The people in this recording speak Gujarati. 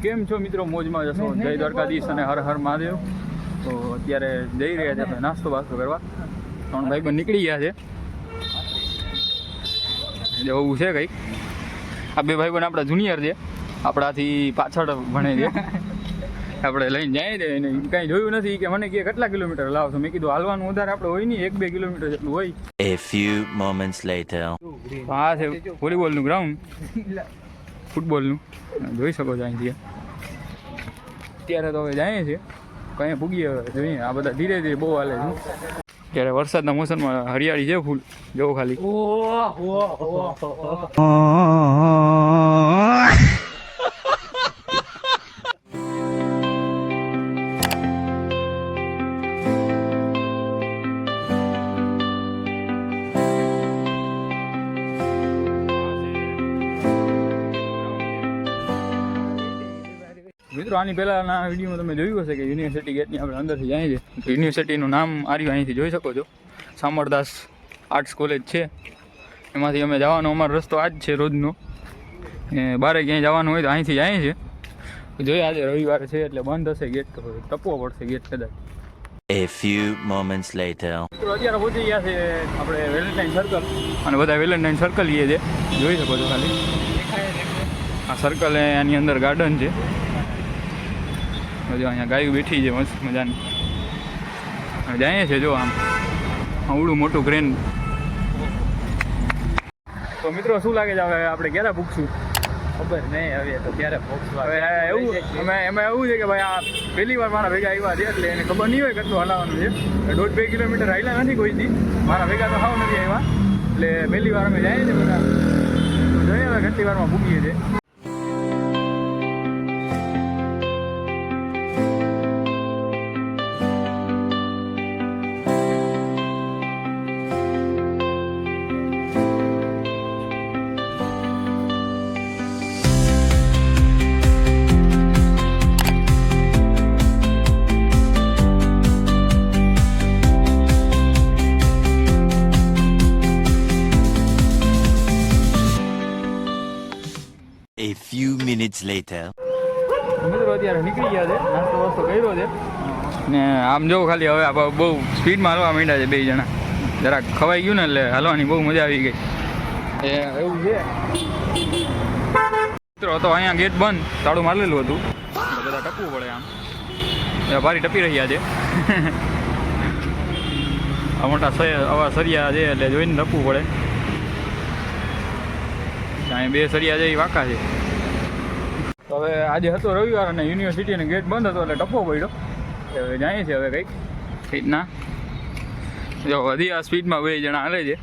કેમ છો મિત્રો? મોજમાં જશો. જય દ્વારકાધીશ અને હર હર મહાદેવ. તો અત્યારે જઈ રહ્યા છે આપણે નાસ્તો બાસ્તો કરવા. 3 ભાઈ બંધ નીકળી ગયા છે. જવું છે કંઈક. આ 2 ભાઈ બંધ આપણા જુનિયર છે, આપણાથી પાછળ ભણે છે. આપણે લઈને જાય છે એને કાંઈ જોયું નથી કે મને કે કેટલા કિલોમીટર લાવશો. મેં કીધું હાલવાનું વધારે આપણે હોય નહીં, 1-2 કિલોમીટર જેટલું હોય. A few moments later. આ છે વોલીબોલનું ગ્રાઉન્ડ, ફૂટબોલનું જોઈ શકો છો અહીંથી. અત્યારે તો હવે જાય છે, કંઈ પૂગીએ જોઈએ. આ બધા ધીરે ધીરે બહુ હાલે છે. ત્યારે વરસાદના મોસમમાં હરિયાળી છે ફૂલ, જોવો ખાલી. મિત્રો આની પહેલાંના વિડીયોમાં તમે જોયું હશે કે યુનિવર્સિટી ગેટની આપણે અંદરથી જાય છે. તો યુનિવર્સિટીનું નામ આર્યું અહીંથી જોઈ શકો છો, સામરદાસ આર્ટ્સ કોલેજ છે. એમાંથી અમે જવાનો અમારો રસ્તો આ જ છે રોજનો. બારે ક્યાંય જવાનું હોય તો અહીંથી જાય છે. જોઈએ આજે રવિવારે છે એટલે બંધ હશે ગેટ, તો ટપવો પડશે ગેટ કદાચ. A few moments later. મિત્રો અત્યારે પહોંચી ગયા છે આપણે વેલેન્ટાઇન સર્કલ, અને બધા વેલેન્ટાઇન સર્કલ એ છે, જોઈ શકો છો ખાલી. આ સર્કલ એની અંદર ગાર્ડન છે. જો અહીંયા ગાયું બેઠી છે મસ્ત મજાની. જાય છે જો આમ આવડું મોટું ક્રેન. તો મિત્રો શું લાગે છે હવે આપણે ક્યારે પૂછશું? ખબર નહીં હવે તો ક્યારે પહોંચવા. હવે એવું એમાં એવું છે કે ભાઈ આ પહેલી વાર મારા ભેગા આવ્યા છે એટલે એને ખબર નહીં હોય કેટલું હલાવવાનું છે. 1.5-2 કિલોમીટર હાલ્યા નથી કોઈથી, મારા ભેગા તો હાવ નથી આવ્યા. એટલે પહેલી વાર અમે જઈએ છીએ બધા. જોઈએ હવે કેટલી વારમાં પૂગીએ છીએ. A few minutes later. મિત્રો અત્યારે નીકળી ગયા છે, નાસ્તો વાસ્તો કર્યો છે ને આમ જોવું ખાલી. હવે બહુ સ્પીડમાં હાલવા માંડ્યા છે 2 જણા. જરાક ખવાઈ ગયું ને એટલે હાલવાની બહુ મજા આવી ગઈ. એવું છે મિત્રો. તો અહીંયા ગેટ બંધ, તાળું મારેલું હતું, બધા ટપવું પડે. આમ ભારી ટપી રહ્યા છે. આ મોટા આવા સરિયા છે એટલે જોઈને ટપવું પડે. અહીં 2 સરિયા છે એ વાંકા છે. તો હવે આજે હતો રવિવાર અને યુનિવર્સિટીનો ગેટ બંધ હતો એટલે ટપવો પડ્યો. હવે જાય છે હવે કંઈક રીતના. જો વધી આ સ્પીડમાં 2 જણા હાલે છે.